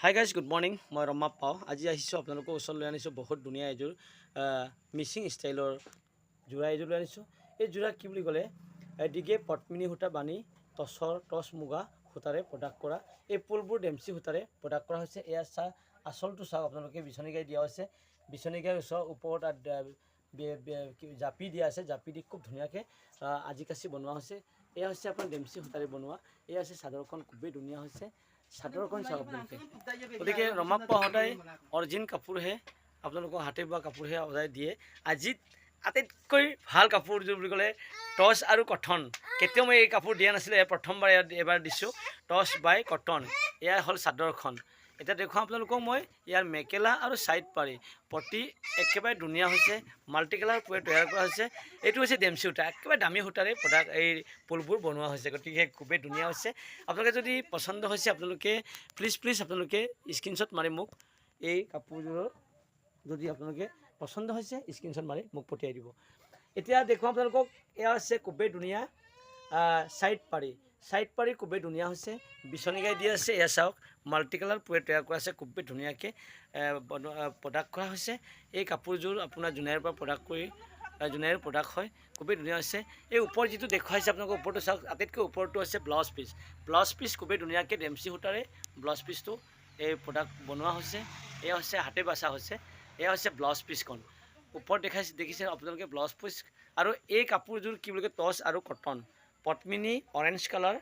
Hi guys good morning মই ৰমা পাওঁ আজি আহিছোঁ আপোনালোকৰ ওচৰলৈ আনিছোঁ বহুত ধুনীয়া এযোৰ মিচিং ষ্টাইলৰ যোৰা এযোৰ লৈ আনিছোঁ। এই যোৰা কি বুলি ক'লে দিগে পদ্মিনী সূতা বানি টচ মুগা সূতাৰে প্ৰডাক্ট কৰা এই ফুলবোৰ ডেমচি সূতাৰে প্ৰডাক্ট কৰা হৈছে। এয়া আচলটো চাওক আপোনালোকে বিচনী গাই দিয়া হৈছে। বিচনী গাইৰ ওপৰত জাপি দিয়া আছে। জাপি দি খুব ধুনীয়াকৈ আজি কাচি বনোৱা হৈছে। এয়া হৈছে আপোনাৰ ডেমচি সূতাৰে বনোৱা। এয়া হৈছে চাদৰখন খুবেই ধুনীয়া হৈছে। চাদৰখন চাওক আপোনালোকে। গতিকে ৰমাপ্পা সদায় অৰিজিন কাপোৰহে আপোনালোকক হাতে বোৱা কাপোৰহে সদায় দিয়ে। আজি আটাইতকৈ ভাল কাপোৰযোৰ বুলি ক'লে টচ আৰু কটন। কেতিয়াও মই এই কাপোৰ দিয়া নাছিলোঁ, প্ৰথমবাৰ এবাৰ দিছোঁ। টচ বাই কটন, এয়া হ'ল চাদৰখন। এতিয়া দেখুৱাম আপোনালোকক মই ইয়াৰ মেখেলা আৰু ছাইড পাৰি প্ৰতি একেবাৰে ধুনীয়া হৈছে। মাল্টি কালাৰ তৈয়াৰ কৰা হৈছে। এইটো হৈছে ডেমচি সূতা, একেবাৰে দামী সূতাৰে প্ৰডাক্ট এই ফুলবোৰ বনোৱা হৈছে। গতিকে খুবেই ধুনীয়া হৈছে। আপোনালোকে যদি পচন্দ হৈছে আপোনালোকে প্লিজ আপোনালোকে স্ক্ৰীনশ্বট মাৰি মোক এই কাপোৰযোৰৰ যদি আপোনালোকে পচন্দ হৈছে স্ক্ৰীনশ্বট মাৰি মোক পঠিয়াই দিব। এতিয়া দেখুৱাম আপোনালোকক। এয়া হৈছে খুবেই ধুনীয়া ছাইড পাৰি খুবেই ধুনীয়া হৈছে। বিচনী গাই দিয়া আছে। এয়া চাওক মাল্টি কালাৰ তৈয়াৰ কৰা আছে। খুবেই ধুনীয়াকৈ প্ৰডাক্ট কৰা হৈছে। এই কাপোৰযোৰ আপোনাৰ জোনাইৰ পৰা জোনাইৰ প্ৰডাক্ট হয়। খুবেই ধুনীয়া হৈছে। এই ওপৰত যিটো দেখুৱাইছে আপোনালোকৰ ওপৰটো চাওক। আটাইতকৈ ওপৰটো আছে ব্লাউজ পিচ খুবেই ধুনীয়াকৈ ডেমচি সূতাৰে ব্লাউজ পিচটো এই প্ৰডাক্ট বনোৱা হৈছে। এয়া হৈছে হাতে বাচা হৈছে। এয়া হৈছে ব্লাউজ পিচখন। ওপৰত দেখিছে আপোনালোকে ব্লাউজ পিচ। আৰু এই কাপোৰযোৰ কি বুলি কয় টচ আৰু কটন পদ্মিনী অৰেঞ্জ কালাৰ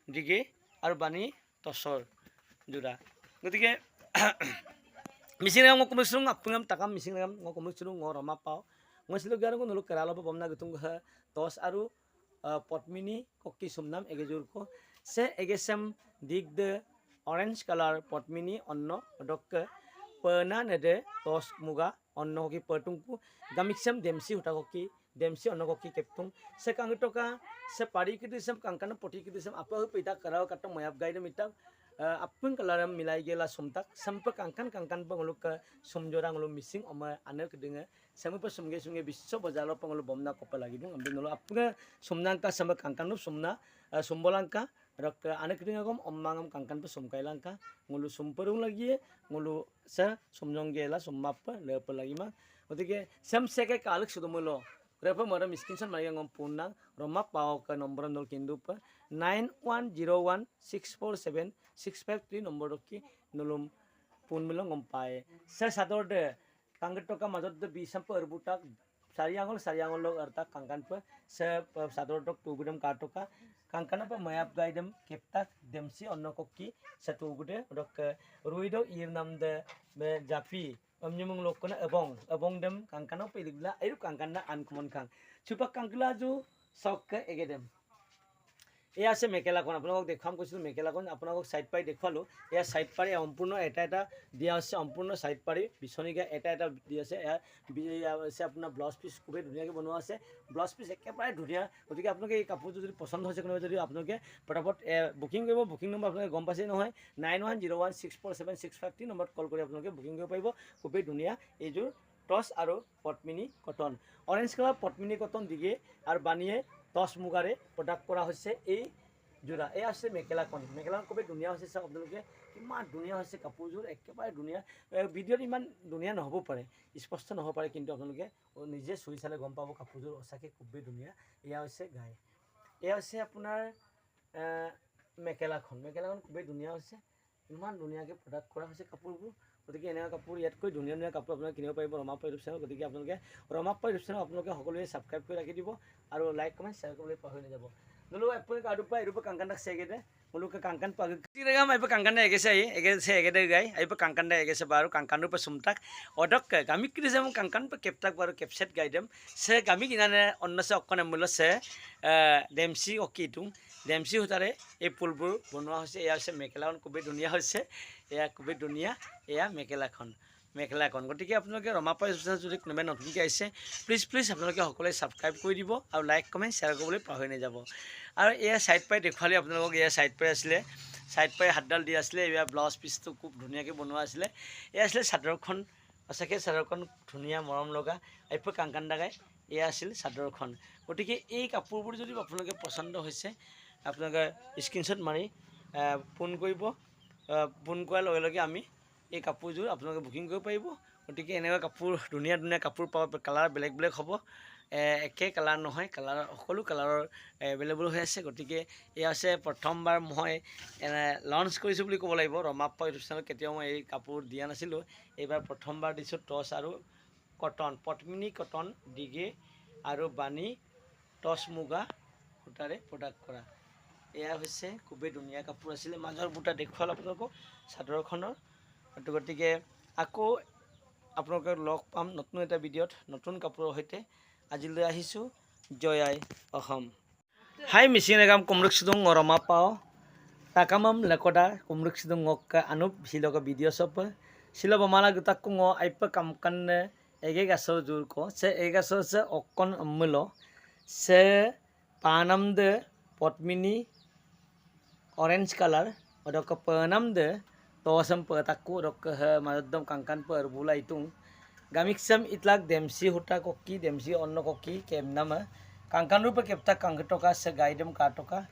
দিগে আৰু বানি টচৰ যোৰা। গতিকে মিচিং নাম মই কমিছিলোঁ আপোনাক তাকাম মিচিং নাম মই কমিছিলোঁ মই ৰমা পাওঁ মই ছিলো গান নুলুক কেৰালা বমনা গতুং টচ আৰু পদ্মিনী ককি সুমনাম এগেজুরকো se egesem dig de orange color potmini onno dokke pena nede tos muga onno hoki pertungku gamiksem demsi hutakoki demsi onno koki keptung se kangtoka se pari kidisem kangkana poti kidisem apa pita karao kato moyap gaide mitak apun kalaram milai gela sumtak sampai kangkan penguluk ke sumjorang lu missing oma anak kedenge sampai sumge bisa bojalo penguluk bomna kopel lagi dong ambil nulu apun sumnangka sampai kangkan lu sumna sumbolangka rok anak kedenge kom omangam kangkan pe sumkailangka ngulu sumperung lagi ngulu se sumjong gela summapa lepe lagi mah gotike sam seke kalik sudah mulo Berapa mara miskin san mari ngom punang Roma pau ke nomor 0 kindu pa 9101647653 nomor roki nulum pun milo ngompai sa sador de kangget toka mazot de bisam per butak sariangol lo arta kangkan pa sa sador dok tugudem kartoka kangkana pa mayap gaidem keptak demsi onno kokki sa tugude dok ruido irnam de japi Omnyumung lokona abong dem kangkana peligla ayu kangkana uncommon kang chupak kangkla ju sok egedem এয়া আছে মেখেলাখন আপোনালোকক দেখাম কৈছিলোঁ মেখেলাখন আপোনালোকক side পাৰি দেখুৱালোঁ এয়া সাইড পাৰি সম্পূৰ্ণ এটা দিয়া আছে সম্পূৰ্ণ সাইড পাৰি বিচনীকে এটা দি আছে এয়া আছে আপোনাৰ ব্লাউজ পিচ খুবেই ধুনীয়াকৈ বনোৱা আছে ব্লাউজ পিচ একেবাৰে ধুনীয়া গতিকে আপোনালোকে এই কাপোৰটো যদি পচন্দ হৈছে কোনোবাই যদি আপোনালোকে পটাপট বুকিং কৰিব বুকিং নম্বৰ আপোনালোকে গম পাইছে নহয় 9101647653 নম্বৰত কল কৰি আপোনালোকে বুকিং কৰিব পাৰিব খুবেই ধুনীয়া এইযোৰ টচ আৰু পদ্মিনী কটন অৰেঞ্জ কালাৰ পদ্মিনী কটন দিগে আৰু বানিয়ে টচ মুগাৰে প্ৰডাক্ট কৰা হৈছে এই যোৰা এই আছে মেখেলাখন খুবেই ধুনীয়া হৈছে চাওক আপোনালোকে ইমান ধুনীয়া হৈছে কাপোৰযোৰ একেবাৰে ধুনীয়া ভিডিঅ'ত ইমান ধুনীয়া নহ'ব পাৰে স্পষ্ট নহ'ব পাৰে কিন্তু আপোনালোকে নিজে চুই চালে গম পাব কাপোৰযোৰ সঁচাকৈ খুবেই ধুনীয়া এয়া হৈছে গাই এয়া হৈছে আপোনাৰ মেখেলাখন খুবেই ধুনীয়া হৈছে ইমান ধুনীয়াকৈ প্ৰডাক্ট কৰা হৈছে কাপোৰবোৰ গতিকে এনেকুৱা কাপোৰ ইয়াতকৈ ধুনীয়া কাপোৰ আপোনালোকে কিনিব পাৰিব ৰমাপ্পা ইউটিউব চেনেল গতিকে আপোনালোকে ৰমাপ্পা ইউটিউব চেনেল আপোনালোকে সকলোৱে ছাবস্ক্ৰাইব কৰি ৰাখি দিব আৰু লাইক কমেণ্ট শ্বেয়াৰ কৰিবলৈ পাহৰি নাযাব dulu apun ka adupa irupa kangkan dak segede mulu ke kangkan pag tiragam ay pa kangkan na egese egede gai ay pa kangkan na egese baru kangkan pa sumtak odok kami kiri sam kangkan pa keptak baru kepset gaidem se kami kinane onna se okkone mulo se demsi okitung demsi hutare এই ফুলবোৰ বনোৱা হৈছে এয়া হৈছে মেখেলাখন খুবেই ধুনীয়া হৈছে এয়া খুবেই ধুনীয়া এয়া মেখেলাখন গতিকে আপোনালোকে ৰমাপ্পা ইউটিউব যদি কোনোবাই নতুনকৈ আহিছে প্লিজ আপোনালোকে সকলোৱে ছাবস্ক্ৰাইব কৰি দিব আৰু লাইক কমেণ্ট শ্বেয়াৰ কৰিবলৈ পাহৰি নাযাব আৰু এয়া ছাইড পাই দেখুৱালে আপোনালোকক এয়া ছাইড পাই আছিলে ছাইড পাই হাতডাল দি আছিলে এয়া ব্লাউজ পিচটো খুব ধুনীয়াকৈ বনোৱা আছিলে এয়া আছিলে চাদৰখন সঁচাকৈ চাদৰখন ধুনীয়া মৰম লগা এইবোৰ কাংকান দাগাই এয়া আছিল চাদৰখন গতিকে এই কাপোৰবোৰ যদি আপোনালোকে পচন্দ হৈছে আপোনালোকে স্ক্ৰীনশ্বট মাৰি ফোন কৰিব ফোন কৰাৰ লগে লগে আমি এই কাপোৰযোৰ আপোনালোকে বুকিং কৰিব পাৰিব। গতিকে এনেকুৱা কাপোৰ ধুনীয়া ধুনীয়া কাপোৰ পাব। কালাৰ বেলেগ বেলেগ হ'ব, একে কালাৰ নহয়, কালাৰ সকলো কালাৰৰ এভেইলেবল হৈ আছে। গতিকে এয়া হৈছে প্ৰথমবাৰ মই লঞ্চ কৰিছোঁ বুলি ক'ব লাগিব। ৰমাপ্পা ইউটিউব চেনেলত কেতিয়াও মই এই কাপোৰ দিয়া নাছিলোঁ, এইবাৰ প্ৰথমবাৰ দিছোঁ। টচ আৰু কটন, পদ্মিনী কটন, ডিগে আৰু বাণী টচ মুগা সূতাৰে প্ৰডাক্ট কৰা। এয়া হৈছে খুবেই ধুনীয়া কাপোৰ আছিলে। মাজৰ বুটা দেখুৱাল আপোনালোকক চাদৰখনৰ। গতিকে আকৌ আপোনালোকক লগ পাম নতুন এটা ভিডিঅ'ত নতুন কাপোৰৰ সৈতে। আজিলৈ আহিছোঁ। জয় আই Assam. Hai misinagam kumruk sidung ngoroma pao takamam lekoda kumruk sidung ngokka anup siloka video sopa silo pamala gutak ko ngo aipa kamkan ege gaso jur ko se ege gaso se okkon amulo se panam de potmini orange color odok panam de tosam pataku odok madam kangkan per bula itung gamiksam itlak demsi huta koki demsi onno koki kemnama Kangkan rupa kepta kangketoka se gaidem katoka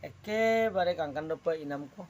ekebaरे kangkan rupa inamko